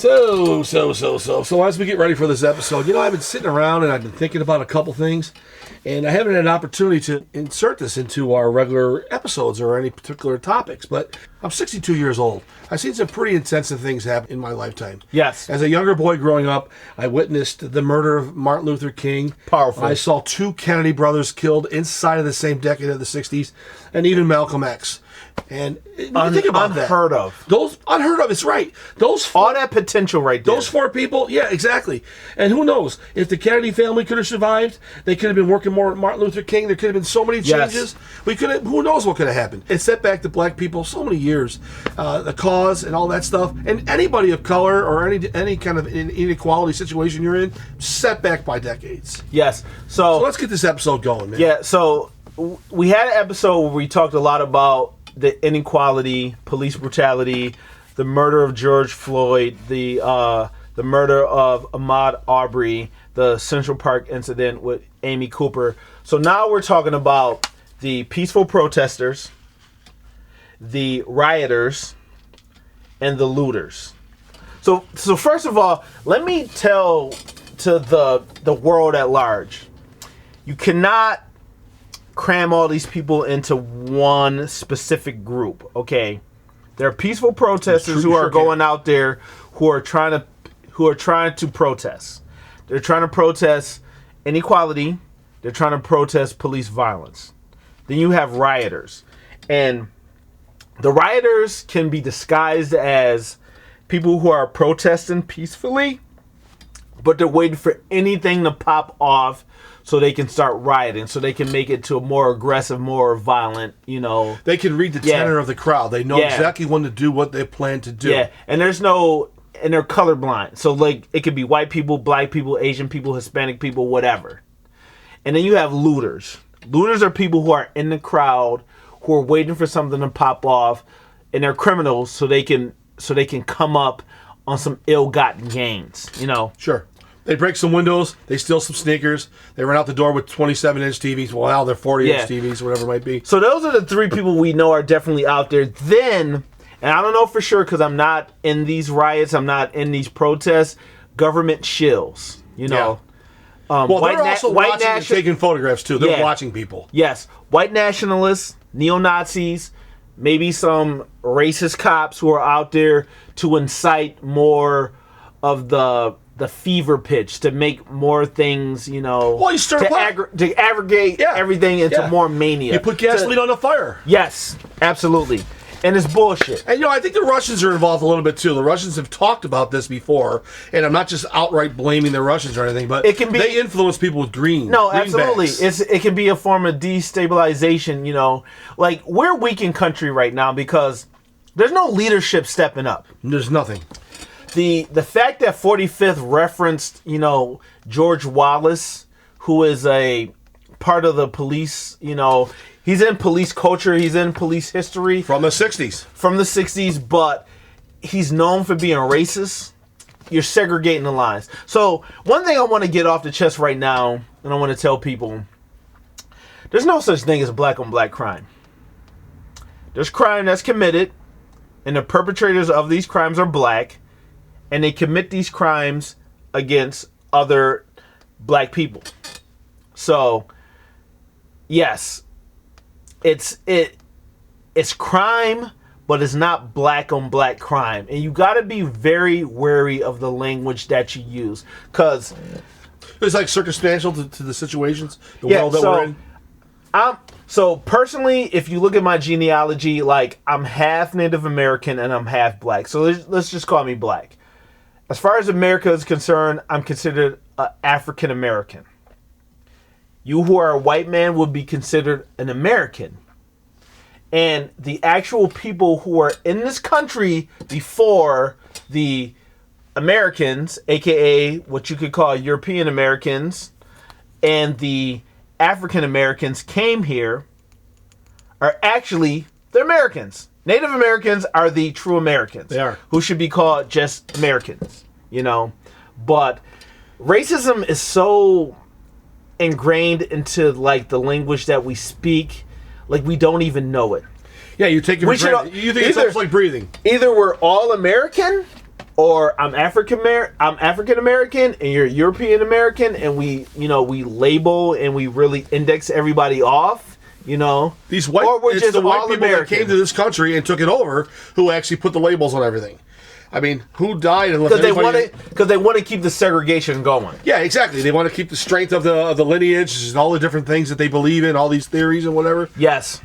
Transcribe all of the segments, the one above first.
So as we get ready for this episode, I've been sitting around and I've been thinking about a couple things, and I haven't had an opportunity to insert this into our regular episodes or any particular topics, but I'm 62 years old. I've seen some pretty intensive things happen in my lifetime. Yes. As a younger boy growing up, I witnessed the murder of Martin Luther King. Powerful. I saw two Kennedy brothers killed inside of the same decade of the 60s, and even Malcolm X. And think about that. Unheard of. Those unheard of. It's right. All that potential right there. Those four people. Yeah, exactly. And who knows if the Kennedy family could have survived? They could have been working more with Martin Luther King. There could have been so many changes. Yes. We could have. Who knows what could have happened? It set back the black people so many years. The cause and all that stuff. And anybody of color or any kind of inequality situation you're in, set back by decades. Yes. So let's get this episode going, man. Yeah. So we had an episode where we talked a lot about the inequality, police brutality, the murder of George Floyd, the murder of Ahmaud Arbery, the Central Park incident with Amy Cooper. So now we're talking about the peaceful protesters, the rioters, and the looters. So first of all, let me tell to the world at large, you cannot cram all these people into one specific group. Okay, there are peaceful protesters who are going out there who are trying to protest. They're trying to protest inequality. They're trying to protest police violence. Then you have rioters, and the rioters can be disguised as people who are protesting peacefully, but they're waiting for anything to pop off so they can start rioting, so they can make it to a more aggressive, more violent, They can read the tenor of the crowd. They know exactly when to do what they plan to do. Yeah, and they're colorblind. So, it could be white people, black people, Asian people, Hispanic people, whatever. And then you have looters. Looters are people who are in the crowd, who are waiting for something to pop off, and they're criminals, so they can come up on some ill-gotten gains, Sure. They break some windows. They steal some sneakers. They run out the door with 27-inch TVs. Well, now they're 40-inch TVs, whatever it might be. So those are the three people we know are definitely out there. Then, and I don't know for sure because I'm not in these riots. I'm not in these protests. Government shills, Yeah. They're also watching and taking photographs, too. They're watching people. Yes. White nationalists, neo-Nazis, maybe some racist cops who are out there to incite more of the fever pitch, to make more things, Well, you start to aggregate everything into more mania. You put gasoline on the fire. Yes, absolutely. And it's bullshit. And, I think the Russians are involved a little bit, too. The Russians have talked about this before, and I'm not just outright blaming the Russians or anything, but they influence people with green. No, absolutely. It can be a form of destabilization, we're a weakened country right now because there's no leadership stepping up. There's nothing. The fact that 45th referenced, George Wallace, who is a part of the police, he's in police culture, he's in police history. From the 60s. But he's known for being racist. You're segregating the lines. So one thing I want to get off the chest right now, and I want to tell people, there's no such thing as black on black crime. There's crime that's committed, and the perpetrators of these crimes are black, and they commit these crimes against other black people. So, yes, it's crime, but it's not black on black crime. And you got to be very wary of the language that you use, because it's circumstantial to the situations, the world that we're in. So personally, if you look at my genealogy, I'm half Native American and I'm half black. So let's just call me black. As far as America is concerned, I'm considered African American. You who are a white man would be considered an American. And the actual people who are in this country before the Americans, aka what you could call European Americans, and the African Americans came here, are actually the Americans. Native Americans are the true Americans. They are. Who should be called just Americans, But racism is so ingrained into the language that we speak, we don't even know it. Yeah, you take it for granted. You think it's almost like breathing. Either we're all American or I'm African American and you're European American, and we label and we really index everybody off, These white, or we're it's just the white all people American. that came to this country and took it over who actually put the labels on everything. I mean, who died and left Because they want to keep the segregation going. Yeah, exactly. They want to keep the strength of the lineage and all the different things that they believe in, all these theories and whatever. Yes.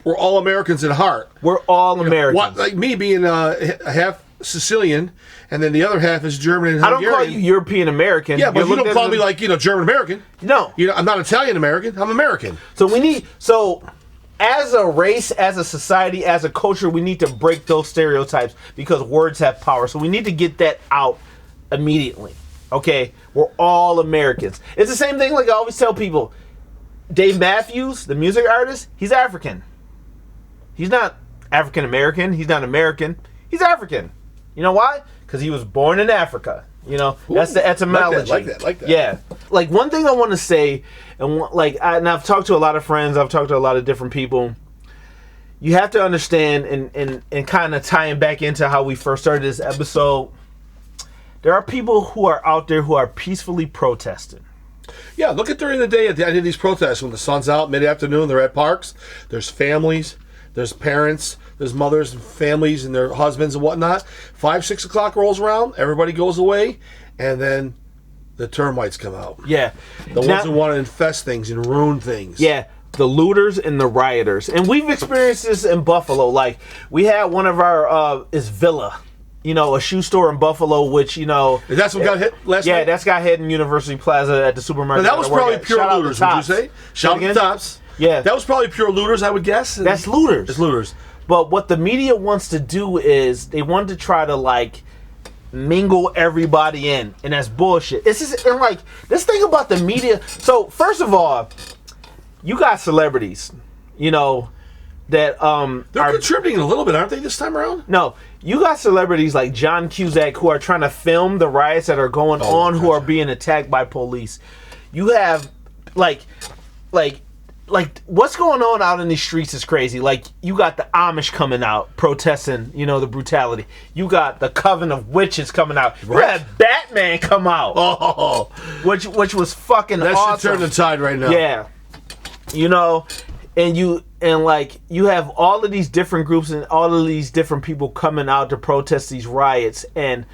We're all Americans at heart. We're all Americans. Like me being half Sicilian, and then the other half is German and Hungarian. I don't call you European American. Yeah, but you don't call me like, German American. No. I'm not Italian American. I'm American. So as a race, as a society, as a culture, we need to break those stereotypes because words have power. So we need to get that out immediately. Okay? We're all Americans. It's the same thing like I always tell people. Dave Matthews, the music artist, he's African. He's not African American. He's not American. He's African. You know why? Because he was born in Africa. That's the etymology. Like that. Yeah. Like, one thing I want to say, and I've talked to a lot of friends, I've talked to a lot of different people. You have to understand, and kind of tying back into how we first started this episode, there are people who are out there who are peacefully protesting. Yeah, look at during the day at the end of these protests when the sun's out, mid-afternoon, they're at parks. There's families, there's parents, there's mothers and families and their husbands and whatnot. 5, 6 o'clock rolls around, everybody goes away, and then the termites come out. Yeah. The ones who want to infest things and ruin things. Yeah. The looters and the rioters. And we've experienced this in Buffalo. Like, we had one of our, is Villa. A shoe store in Buffalo, which, That's what got hit last night? Yeah, that's got hit in University Plaza at the supermarket. Now, that was probably pure looters, would you say? Shout out to the Tops. Yeah. That was probably pure looters, I would guess. That's looters. It's looters. But what the media wants to do is they want to try to, mingle everybody in. And that's bullshit. It's just, and, this thing about the media. So, first of all, you got celebrities, that they're contributing a little bit, aren't they, this time around? No, you got celebrities like John Cusack who are trying to film the riots that are going on, who are being attacked by police. You have like what's going on out in these streets is crazy. Like, you got the Amish coming out protesting, the brutality. You got the Coven of Witches coming out. Right. You had Batman come out. Oh, which was fucking that awesome. That should turn the tide right now. Yeah. And you have all of these different groups and all of these different people coming out to protest these riots, and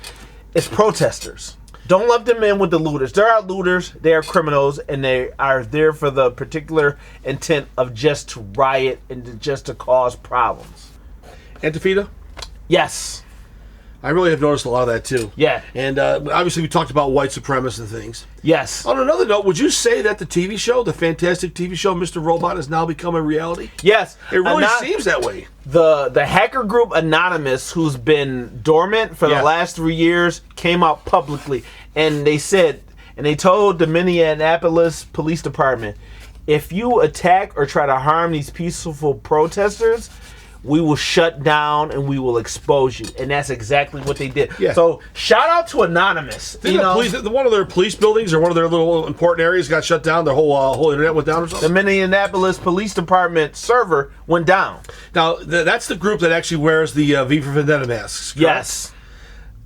it's protesters. Don't lump them in with the looters. There are looters, they are criminals, and they are there for the particular intent of just to riot and just to cause problems. Antifa? Yes. I really have noticed a lot of that too. Yeah. And obviously we talked about white supremacists and things. Yes. On another note, would you say that the TV show, the fantastic TV show Mr. Robot, has now become a reality? Yes. It really seems that way. The hacker group Anonymous, who's been dormant for the last 3 years, came out publicly, and they said, and they told the Minneapolis Police Department, if you attack or try to harm these peaceful protesters, we will shut down and we will expose you. And that's exactly what they did. Yeah. So shout out to Anonymous. One of their police buildings or one of their little important areas got shut down. Their whole internet went down or something. The Minneapolis Police Department server went down. Now, that's the group that actually wears the V for Vendetta masks. Correct? Yes.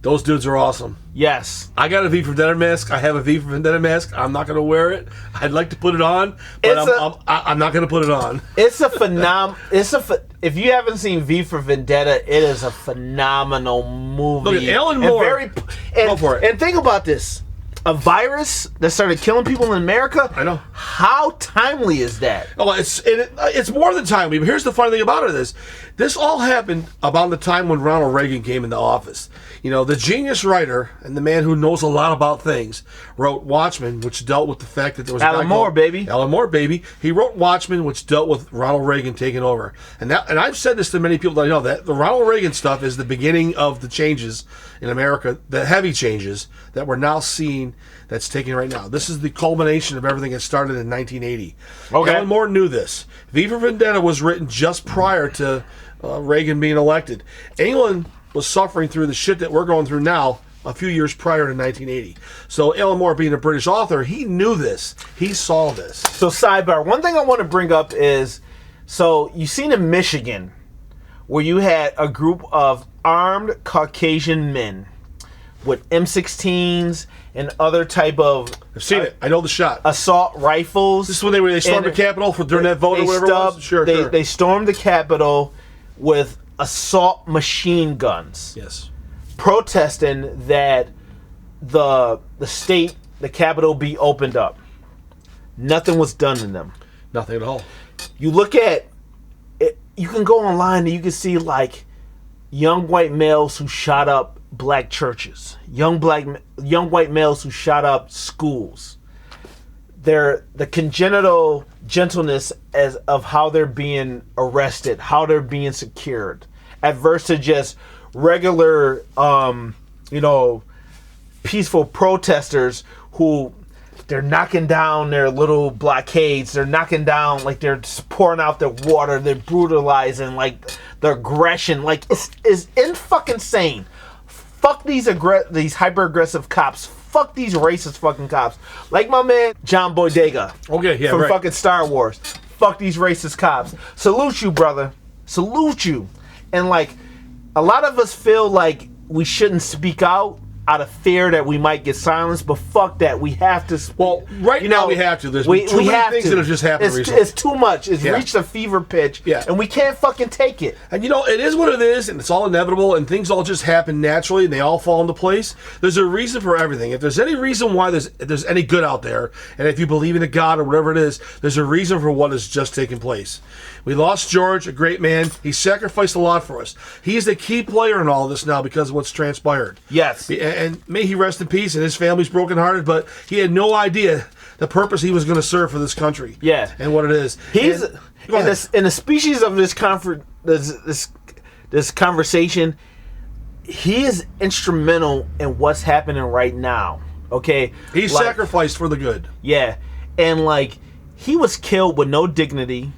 Those dudes are awesome. Yes. I got a V for Vendetta mask. I have a V for Vendetta mask. I'm not going to wear it. I'd like to put it on, but I'm not going to put it on. It's a if you haven't seen V for Vendetta, it is a phenomenal movie. Look at Alan Moore. Go for it. And think about this. A virus that started killing people in America. I know. How timely is that? Oh, it's more than timely. But here's the funny thing about it is, this all happened about the time when Ronald Reagan came into office. The genius writer and the man who knows a lot about things wrote Watchmen, which dealt with the fact that there was Alan Moore, baby. He wrote Watchmen, which dealt with Ronald Reagan taking over. And I've said this to many people that I know, that the Ronald Reagan stuff is the beginning of the changes in America, the heavy changes that we're now seeing that's taking right now. This is the culmination of everything that started in 1980. Okay. Alan Moore knew this. V for Vendetta was written just prior to Reagan being elected. England was suffering through the shit that we're going through now a few years prior to 1980. So Alan Moore, being a British author, he knew this. He saw this. So sidebar, one thing I want to bring up is, so you seen in Michigan where you had a group of armed Caucasian men with M16s and other type of... I've seen it. I know the shot. Assault rifles. This is when they stormed the Capitol during that vote or whatever it was? Sure. They stormed the Capitol with assault machine guns. Yes. Protesting that the Capitol be opened up. Nothing was done to them. Nothing at all. You look at it, you can go online and you can see like young white males who shot up black churches, young white males who shot up schools. The congenital gentleness of how they're being arrested, how they're being secured, adverse to just regular, peaceful protesters who they're knocking down their little blockades. They're knocking down, like they're just pouring out their water. They're brutalizing, like the aggression, like it's in fucking insane. Fuck these hyper aggressive cops. Fuck these racist fucking cops. Like my man John Boyega. Okay, yeah, from right. fucking Star Wars. Fuck these racist cops. Salute you, brother. Salute you. And like a lot of us feel like we shouldn't speak out of fear that we might get silenced, but fuck that. We have to. Well, right now we have to. There's too many things that have just happened recently. It's too much. It's reached a fever pitch, and we can't fucking take it. And it is what it is, and it's all inevitable, and things all just happen naturally, and they all fall into place. There's a reason for everything. If there's any reason why there's any good out there, and if you believe in a God or whatever it is, there's a reason for what has just taken place. We lost George, a great man. He sacrificed a lot for us. He is the key player in all of this now because of what's transpired. Yes. And may he rest in peace, and his family's brokenhearted, but he had no idea the purpose he was going to serve for this country. Yeah. And what it is. He's in the species of this conversation, he is instrumental in what's happening right now. Okay? He's sacrificed for the good. Yeah. And like he was killed with no dignity,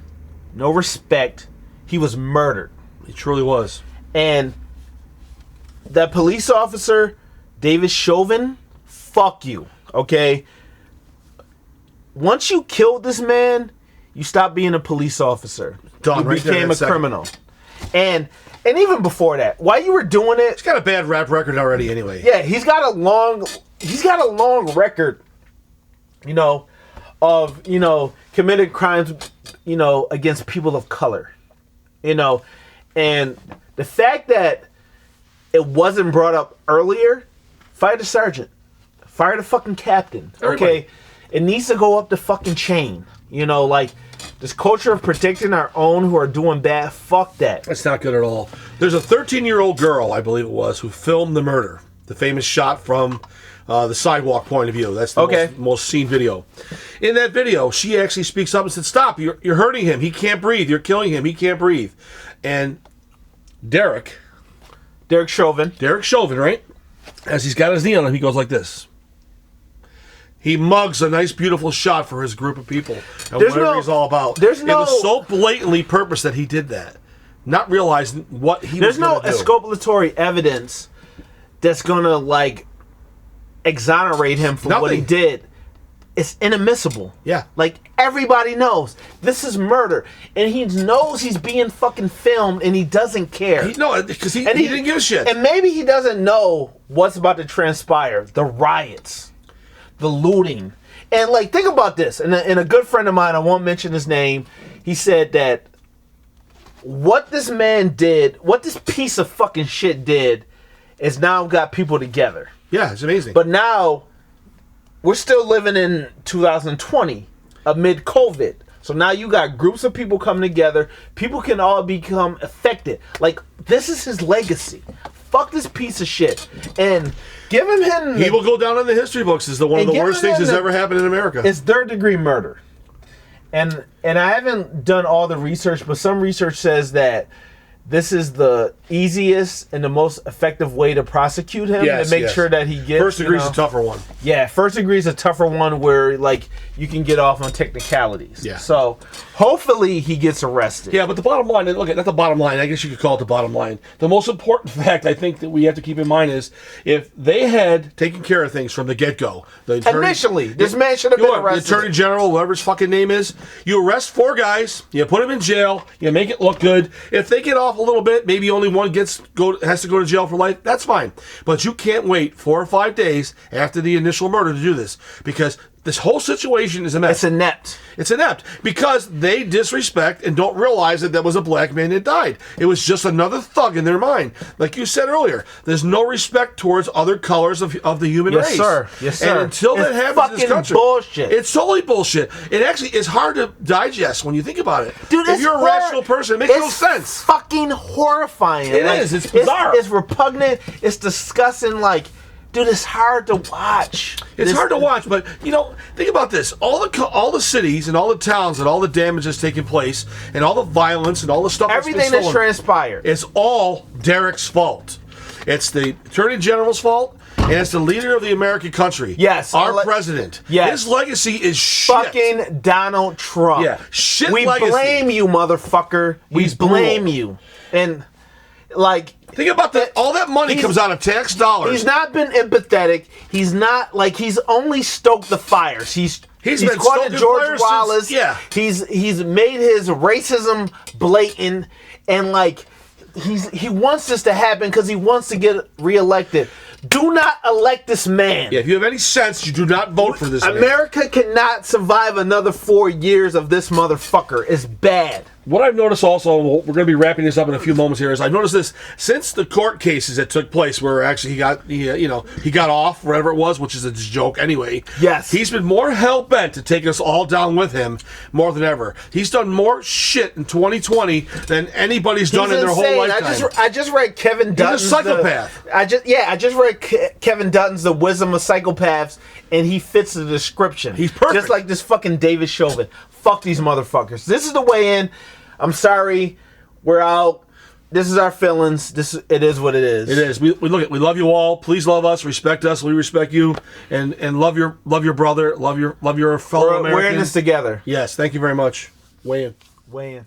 no respect. He was murdered. He truly was. And that police officer, David Chauvin, fuck you, okay? Once you killed this man, you stopped being a police officer. Done, you right became a criminal. And even before that, while you were doing it, he's got a bad rap record already anyway. Yeah, he's got a long record, of, committed crimes, against people of color. And the fact that it wasn't brought up earlier, fire the sergeant. Fire the fucking captain. Everybody. Okay? It needs to go up the fucking chain. Like this culture of protecting our own who are doing bad, fuck that. That's not good at all. There's a 13-year-old girl, I believe it was, who filmed the murder. The famous shot from the sidewalk point of view. That's the most seen video. In that video, she actually speaks up and said, "Stop, you're hurting him. He can't breathe. You're killing him. He can't breathe." And Derek Chauvin, right? As he's got his knee on him, he goes like this. He mugs a nice, beautiful shot for his group of people. And whatever he's all about. It was so blatantly purpose that he did that. Not realizing what he was going to do. There's no exculpatory evidence that's going to, exonerate him for what he did. It's inadmissible. Yeah. Everybody knows. This is murder. And he knows he's being fucking filmed and he doesn't care. Because he didn't give a shit. And maybe he doesn't know what's about to transpire. The riots. The looting. And, think about this. And a good friend of mine, I won't mention his name, he said that what this man did, what this piece of fucking shit did, is now got people together. Yeah, it's amazing. But now, we're still living in 2020 amid COVID. So now you got groups of people coming together. People can all become affected. This is his legacy. Fuck this piece of shit. And give him... He will go down in the history books as one of the worst things that's ever happened in America. It's third-degree murder. And I haven't done all the research, but some research says that this is the easiest and the most effective way to prosecute him and make sure that he gets... First degree is a tougher one. Yeah, first degree is a tougher one where, you can get off on technicalities. Yeah. So, hopefully he gets arrested. Yeah, but the bottom line, not the bottom line, I guess you could call it the bottom line. The most important fact I think that we have to keep in mind is if they had taken care of things from the get-go... Initially, this man should have been arrested. The attorney general, whatever his fucking name is, you arrest 4 guys, you put them in jail, you make it look good. If they get off off a little bit. Maybe only one has to go to jail for life. That's fine. But you can't wait 4 or 5 days after the initial murder to do this, because this whole situation is a mess. It's inept. It's inept because they disrespect and don't realize that was a black man that died. It was just another thug in their mind. Like you said earlier, there's no respect towards other colors of the human race. Yes, sir. Yes, sir. And until that happens in this country, bullshit. It's totally bullshit. It actually is hard to digest when you think about it. Dude, if you're a rational person, it makes no sense. Fucking horrifying. It is. It's bizarre. It's repugnant. It's disgusting. Like, dude, it's hard to watch. It's hard to watch, but think about this: all the cities and all the towns and all the damage that's taking place, and all the violence and all the stuff. Everything that's transpired. It's all Derek's fault. It's the Attorney General's fault, and it's the leader of the American country. Yes, our president. Yes, his legacy is shit. Fucking Donald Trump. Yeah, shit. We legacy. blame you, motherfucker. We blame you, and like. Think about that. All that money comes out of tax dollars. He's not been empathetic. He's not he's only stoked the fires. He's been quoted George Wallace. Since, He's made his racism blatant, and he wants this to happen because he wants to get reelected. Do not elect this man. Yeah, if you have any sense, you do not vote for this man. America cannot survive another 4 years of this motherfucker. It's bad. What I've noticed also, we're going to be wrapping this up in a few moments here, is I've noticed this since the court cases that took place, where actually he got off, whatever it was, which is a joke anyway. Yes, he's been more hell bent to take us all down with him more than ever. He's done more shit in 2020 than anybody's done in their whole lifetime. I just read Kevin Dutton's. He's a psychopath. I just read Kevin Dutton's The Wisdom of Psychopaths, and he fits the description. He's perfect. Just like this fucking David Chauvin. Fuck these motherfuckers. This is the way in. I'm sorry. We're out. This is our feelings. It is what it is. It is. We love you all. Please love us, respect us. We respect you, and love your brother, love your fellow American. We're in this together. Yes. Thank you very much. Weigh in.